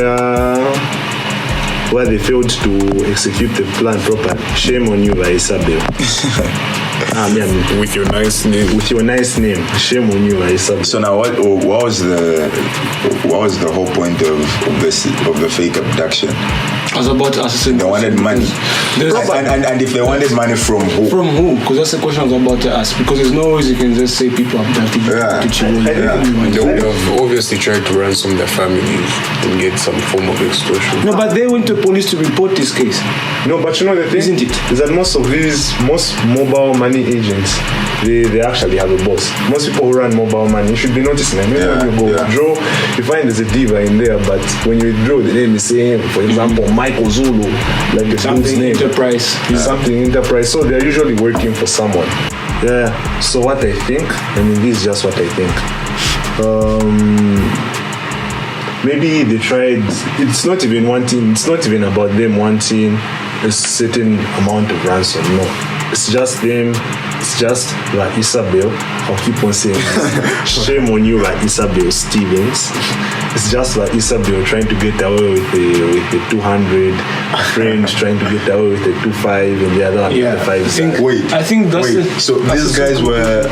where they failed to execute the plan properly, shame on you, by Isabel. With your nice name. With your nice name, shame on you, Isabel. So now, what was the whole point of the fake abduction? I was about to ask the same. They wanted money. And if they wanted money from who? From who? Because that's the question I was about to ask. Because there's no ways you can just say people abducted to Chile. They would have obviously tried to ransom their families and get some form of extortion. No, but they went to police to report this case. No, but you know the thing isn't it? Is that most mobile money agents, they actually have a boss. Most people who run mobile money, you should be noticing them. When you go withdraw, you find there's a diva in there, but when you withdraw, the name is saying, for example, Michael Zulu, like the something name. Enterprise. Something enterprise. So they're usually working for someone. Yeah. So what I think, this is just what I think. Maybe they tried. It's not even about them wanting a certain amount of ransom. No. It's just them. It's just like Isabel. I'll keep on saying this. Shame on you, like Isabel Stevens. It's just like Isabel trying to get away with the 200, a friend trying to get away with the 25, and the other one the 5. So these guys were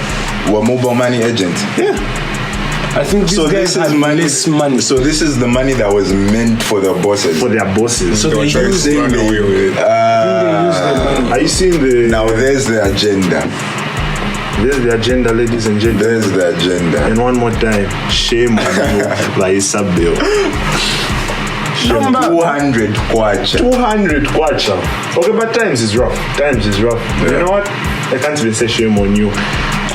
mobile money agents. Yeah. I think these guys had less money. So this is the money that was meant for the bosses. For their bosses. So they You're use saying it. Are you seeing the... Now there's the agenda. There's the agenda, ladies and gentlemen. There's the agenda. And one more time, shame on you, Laisa Bill. 200 kwacha. 200 kwacha. Okay, but times is rough. You know what? I can't even say shame on you.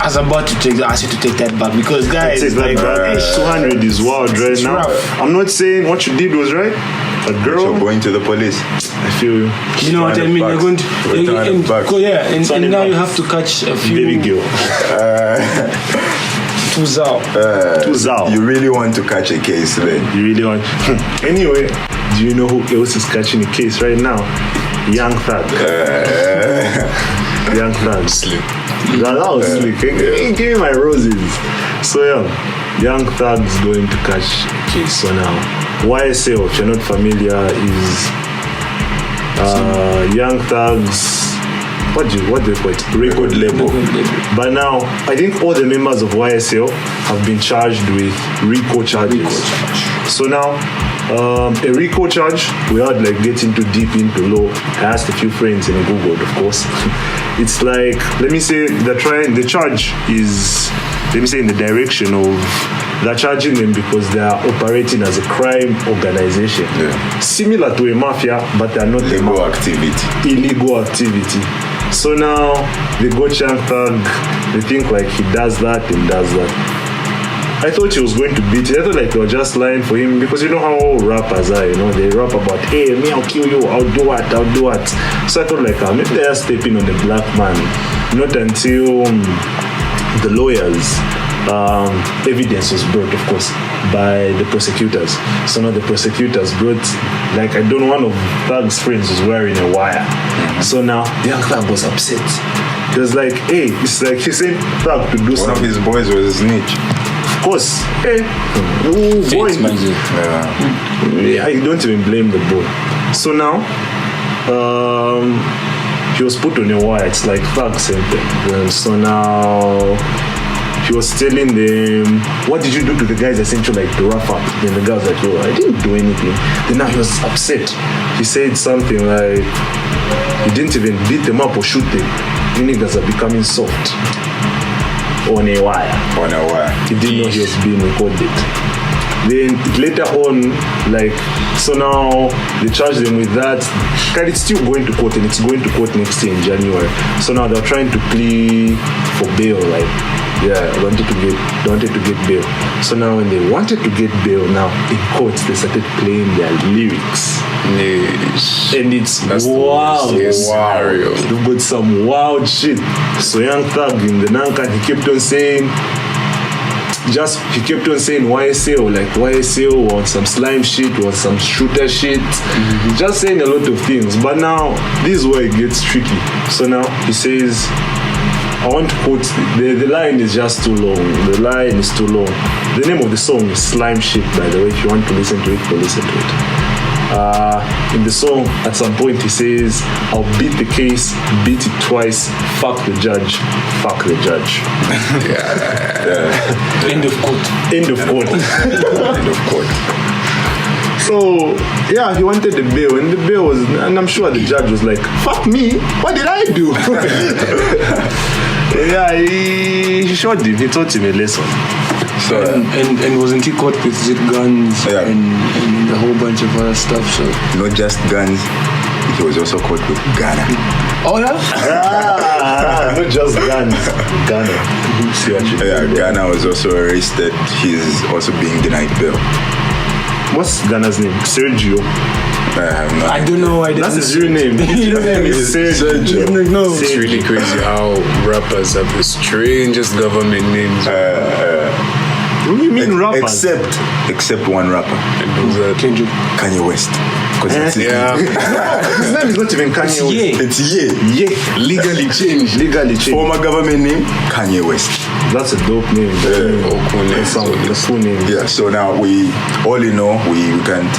I was about to ask you to take that back because guys, Take that back. 200 is wild right now. rough. I'm not saying what you did was right. A girl, You're going to the police. I feel you. you know what I mean. You're going to and now you have to catch a few Baby girl. two zao. Two zao. You really want to catch a case then? You really want. Anyway, do you know who else is catching a case right now? Young Thug. Young Thug. Sleep. That was slick. Give me my roses. So Young Thug is going to catch case. So now, YSL, if you're not familiar, is Young Thug's what do you call it? Record label. But now, I think all the members of YSL have been charged with RICO charges. So now, a RICO charge, without like getting too deep into law, I asked a few friends and I Googled, of course. It's like, let me say, the charge is, let me say, in the direction of they're charging them because they are operating as a crime organization. Similar to a mafia, but they're not Illegal activity. So now they go Young Thug, they think like he does that and does that. I thought he was going to beat it. I thought like they were just lying for him because you know how all rappers are, you know, they rap about, hey, me, I'll kill you, I'll do what. So I thought like, maybe they are stepping on the black man. Not until the lawyers, evidence was brought, of course, by the prosecutors. So now the prosecutors brought, like, I don't know, one of Thug's friends was wearing a wire. So now Young Thug was upset. He was like, hey, it's like he said Thug to do something. One of his boys was a snitch. Of course, hey, boy, I don't even blame the boy. So now, he was put on a wire. It's like Thug sent them. So now, he was telling them, what did you do to the guys that sent you like to rough up? Then the guy was like, I didn't do anything. Then now he was upset. He said something like, he didn't even beat them up or shoot them. You niggas are becoming soft. On a wire. He didn't know he was being recorded. Then later on, like, so now they charge them with that. And it's still going to court, and it's going to court next year in January. So now they're trying to plea for bail, like, wanted to get bail. So now when they wanted to get bail, now in court they started playing their lyrics. And it's wild. Scenario. They've got some wild shit. So Young Thug in the Nankan, he kept on saying YSL, like YSL wants some slime shit, wants some shooter shit, just saying a lot of things. But now this is where it gets tricky. So now he says, I want to quote, the line is just too long. The line is too long. The name of the song is Slime Shit, by the way. If you want to listen to it, go listen to it. In the song, at some point he says, I'll beat the case, beat it twice, fuck the judge. End of quote. So, yeah, he wanted the bail, and the bail was, and I'm sure the judge was like, fuck me, what did I do? Yeah, he shot him, he taught him a lesson. So, and wasn't he caught with guns and a whole bunch of other stuff? So not just guns, he was also caught with Ghana. Oh yeah? Not just guns. Ghana. See what you do. Ghana was also arrested. He's also being denied bail. What's Ghana's name? Sergio. I don't know why that's his real name. His name is Sergio. No. It's really crazy how rappers have the strangest government names. What do you mean rappers? Except one rapper. Kanye West. Because His name is not even Kanye West. It's Ye. Legally changed. Former government name, Kanye West. That's a dope name. That's a cool name. Yeah, so now we can't.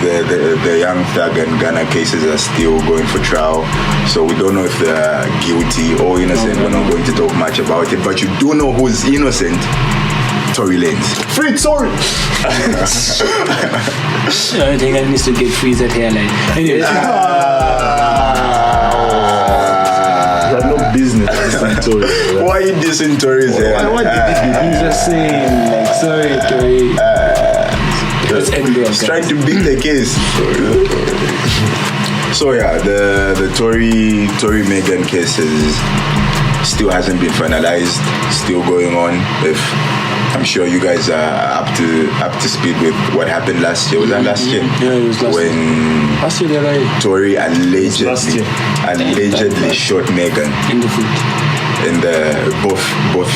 The Young Thug and Ghana cases are still going for trial, so we don't know if they're guilty or innocent. We're not going to talk much about it, but you do know who's innocent. Tory Lanez. Free Tory. I think I needs to get freeze at hairline. Anyway. You have no business dissing Tory. Why are you dissing Tory's hair? What did he do? He's just saying, like, sorry, Tory. Let's end there. He's trying to beat the case. So yeah, the Tory Meghan case still hasn't been finalized, still going on. I'm sure you guys are up to speed with what happened last year. Was that last year? Yeah, it was last year. When Last year, they're right. Tory last allegedly year. shot Meghan In the foot. in the both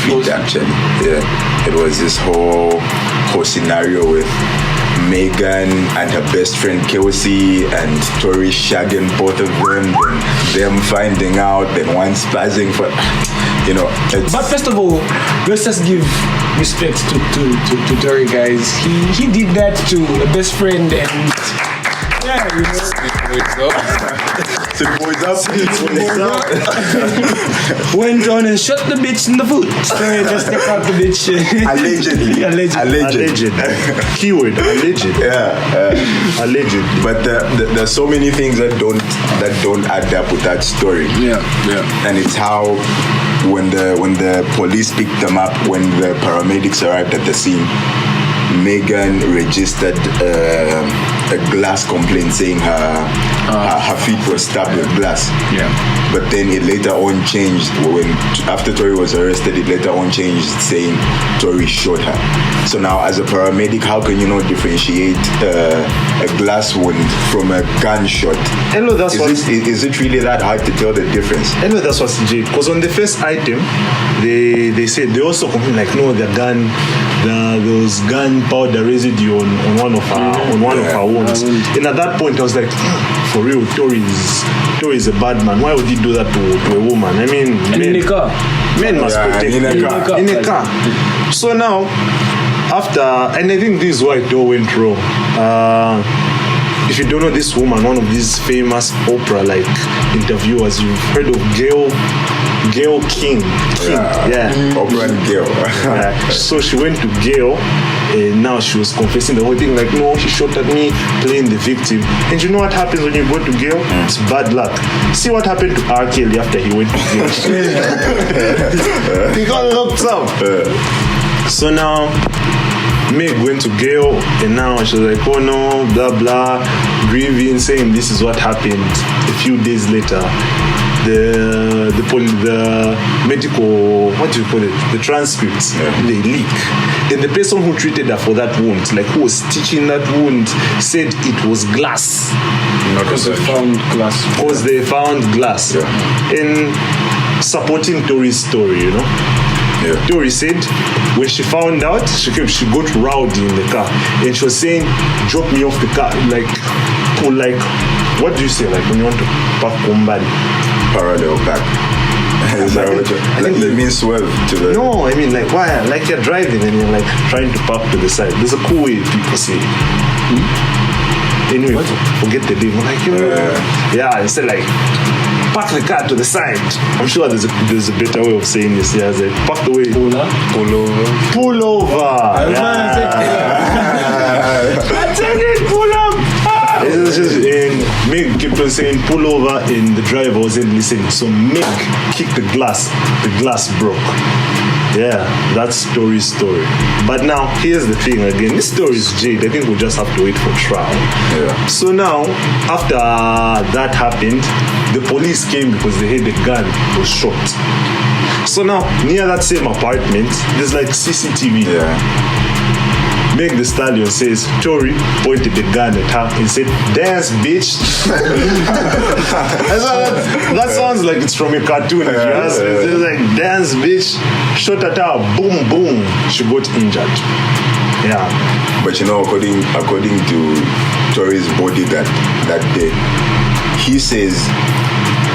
feet actually. Yeah, it was this whole scenario with Meghan and her best friend Kelsey and Tory shagging both of them, and them finding out, then one spazzing for, But first of all, let's just give respect to Tory, guys. He did that to a best friend, and yeah, went on and shot the bitch in the foot. Sorry, just take out the bitch. Allegedly. Alleged. Keyword alleged. Yeah. Allegedly. But there's so many things that don't add up with that story. Yeah. And it's how when the police picked them up, when the paramedics arrived at the scene, Meghan registered a glass complaint saying her feet were stabbed with glass. Yeah. But then it later on changed after Tory was arrested. It later on changed saying Tory shot her. So now, as a paramedic, how can you not differentiate a glass wound from a gunshot? Hello, that's Is it really that hard to tell the difference? Anyway, that's what's Jay. Because on the first item, they said they also complained like, no, there was gunpowder residue on one of our wounds. And at that point, I was like, for real, Tory is a bad man. Why would he do that to a woman? I mean, In a car. men must protect in a car. in a car. So now, after, and I think this is why it all went wrong. If you don't know this woman, one of these famous Oprah-like interviewers, you've heard of Gayle King. Yeah. Oprah and Gayle. Yeah. So she went to Gayle, and now she was confessing the whole thing, like, no, he shot at me, playing the victim. And you know what happens when you go to Gayle? It's bad luck. See what happened to R. Kelly after he went to Gayle. He got locked up. So now, Meg went to Gayle, and now she was like, oh no, blah blah, grieving, saying this is what happened. A few days later, the medical, what do you call it, the transcripts, they leak. And the person who treated her for that wound, like who was stitching that wound, said it was glass. Because they found glass. Because they found glass. And supporting Tory's story, Tory said when she found out, she got rowdy in the car, and she was saying, drop me off the car, like what do you say, like when you want to park somebody? Parallel back. Is that what you mean swerve to the... No, I mean like why? Like you're driving and you're like trying to park to the side. There's a cool way people say it. Anyway, forget the name. Like instead like park the car to the side. I'm sure there's a better way of saying this. Yeah, like park the way. Pull over. I said it. Pull up. And Meg kept on saying pull over, and the driver wasn't listening. So Meg kicked the glass. The glass broke. Yeah, that's Tory's story. But now, here's the thing again. This story is jade. I think we'll just have to wait for trial. Yeah. So now, after that happened, the police came because they heard the gun was shot. So now, near that same apartment, there's like CCTV. Yeah. Meg the Stallion says, Tory pointed the gun at her and said, dance, bitch. That sounds like it's from a cartoon, if you ask me. It's like, dance, bitch. Shot at her, boom, boom. She got injured. Yeah. But according to Tory's bodyguard that day, he says,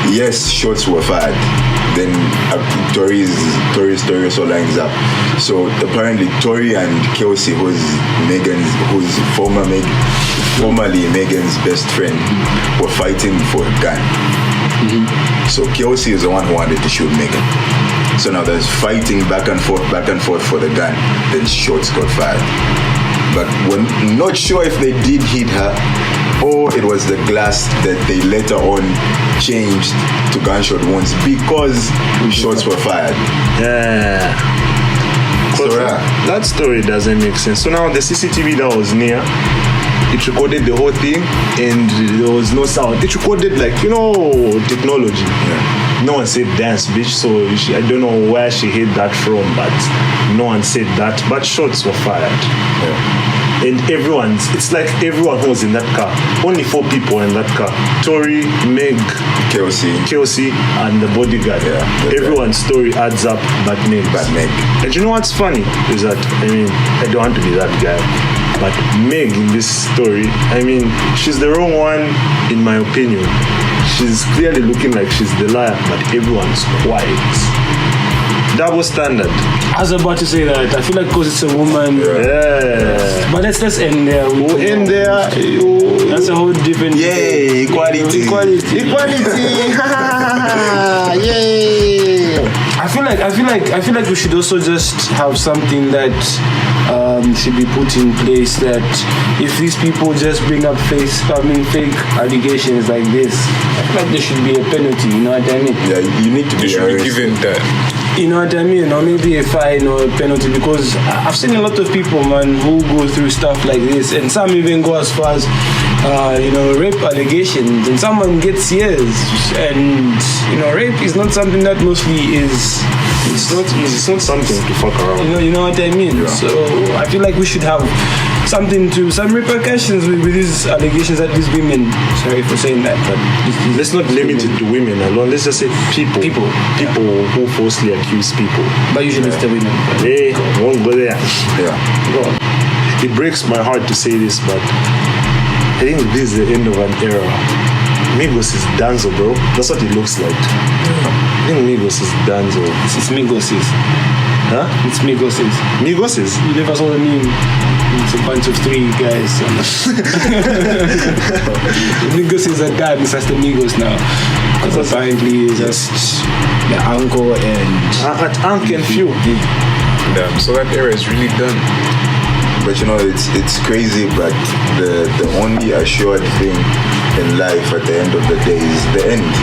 yes, shots were fired. Then Tory's story also lines up. So apparently Tory and Kelsey, who's formerly Meghan's best friend, were fighting for a gun. So Kelsey is the one who wanted to shoot Meghan. So now there's fighting back and forth for the gun. Then shots got fired. But we're not sure if they did hit her or it was the glass that they later on changed to gunshot wounds because shots were fired. Yeah. So, that story doesn't make sense. So now the CCTV that was near, it recorded the whole thing and there was no sound. It recorded technology. Yeah. No one said dance, bitch. So I don't know where she hid that from, but no one said that. But shots were fired. Yeah. And it's like everyone who was in that car. Only 4 people in that car. Tori, Meg, Kelsey, and the bodyguard. Yeah, everyone's story adds up but Meg. And you know what's funny? Is that, I don't want to be that guy. But Meg in this story, she's the wrong one in my opinion. She's clearly looking like she's the liar, but everyone's quiet. Double standard. I was about to say that. I feel like because it's a woman. Yeah. But let's end there. We'll end there. That's a whole different. Yay! Equality. Yay! I feel like we should also just have something that should be put in place, that if these people just bring up fake allegations like this, I feel like there should be a penalty, you know what I mean? Yeah, you need to They should be given that. You know what I mean? Or maybe a fine or a penalty, because I've seen a lot of people, man, who go through stuff like this, and some even go as far as rape allegations, and someone gets years. And rape is not something that mostly is. It's not something to fuck around. You know what I mean? Yeah. So I feel like we should have some repercussions with these allegations that these women. Sorry for saying that, but let's not limit it to women alone. Let's just say people who falsely accuse people. But usually it's the women. Hey, won't go there. Yeah. Go on. It breaks my heart to say this, but I think this is the end of an era. Migos is Danzo, bro. That's what it looks like. I think Migos is Danzo. It's Migos. Huh? It's Migos. Migos is? You never saw the meme. It's a bunch of 3 guys. Migos is a dance. That's the Migos now. Because apparently it's just the uncle and... At Uncle and Few. Damn, so that era is really done. But it's crazy, but the only assured thing in life at the end of the day is the end.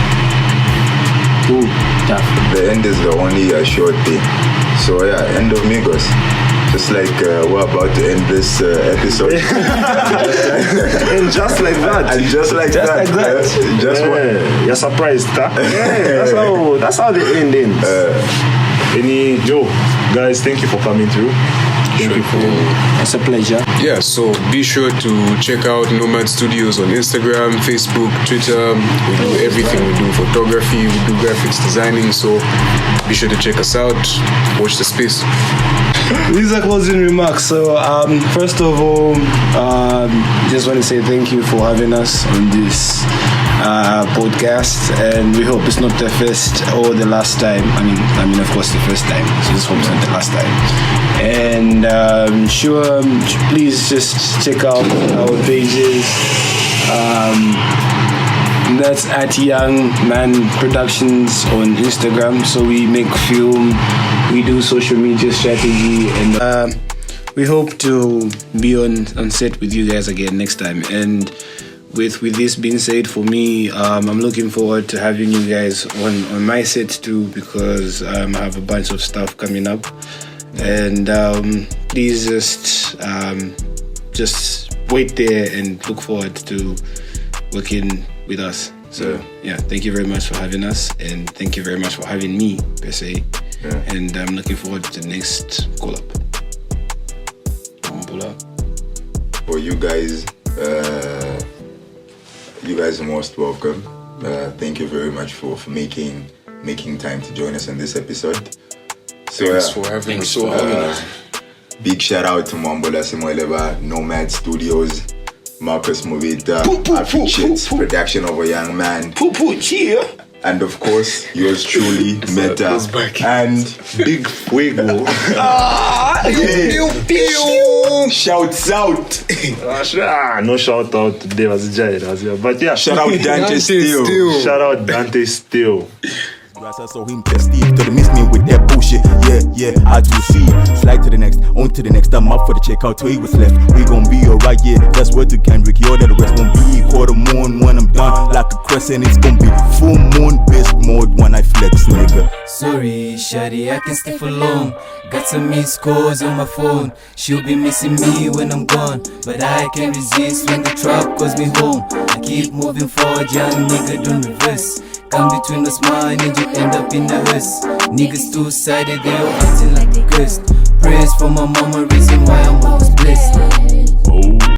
Ooh, the end is the only assured thing. So yeah, end of Migos. Just like we're about to end this episode. And just like that. And just like that. You're surprised, huh? Yeah, that's how the end ends. Joe, guys, thank you for coming through. It's a pleasure. Yeah, so be sure to check out Nomad Studios on Instagram, Facebook, Twitter. We do everything. We do photography, we do graphics designing. So be sure to check us out. Watch the space. These are closing remarks. So first of all, just want to say thank you for having us on this podcast, and we hope it's not the first or the last time. I mean, of course, the first time. So just hope it's not the last time. And please just check out our pages. That's at Young Man Productions on Instagram. So we make film, we do social media strategy, and we hope to be on set with you guys again next time. And with this being said, for me, I'm looking forward to having you guys on my set too, because I have a bunch of stuff coming up. And please just wait there and look forward to working with us. So yeah, thank you very much for having us, and thank you very much for having me per se. Yeah. And I'm looking forward to the next collab. For you guys are most welcome. Thank you very much for making time to join us on this episode. So, thanks for having us. Big shout out to Mwambola Simweleba, Nomad Studios, Marcus Movita, Affichits, production of a young man. And of course, yours truly, Meta, and Big Fuego. Shouts out. No shout out today, was Jai. But yeah, shout out Dante Steele. Shout out Dante Steele. grass, I saw him test Steve to the miss me with that bullshit. Yeah, I do see. Slide to the next, on to the next. I'm up for the checkout till he was left. We gon' be alright, yeah. That's word to Kendrick. Yo, that the rest won't be quarter moon when I'm done. Like a crescent, it's gon' be full moon best mode when I flex, nigga. Sorry, shawty, I can stay for long. Got some missed calls on my phone. She'll be missing me when I'm gone, but I can't resist when the trap calls me home. I keep moving forward, young nigga, don't reverse. Come between us, mine, and you end up in the hearse. Niggas two-sided, they all acting like the cursed. Prayers for my mama, reason why I'm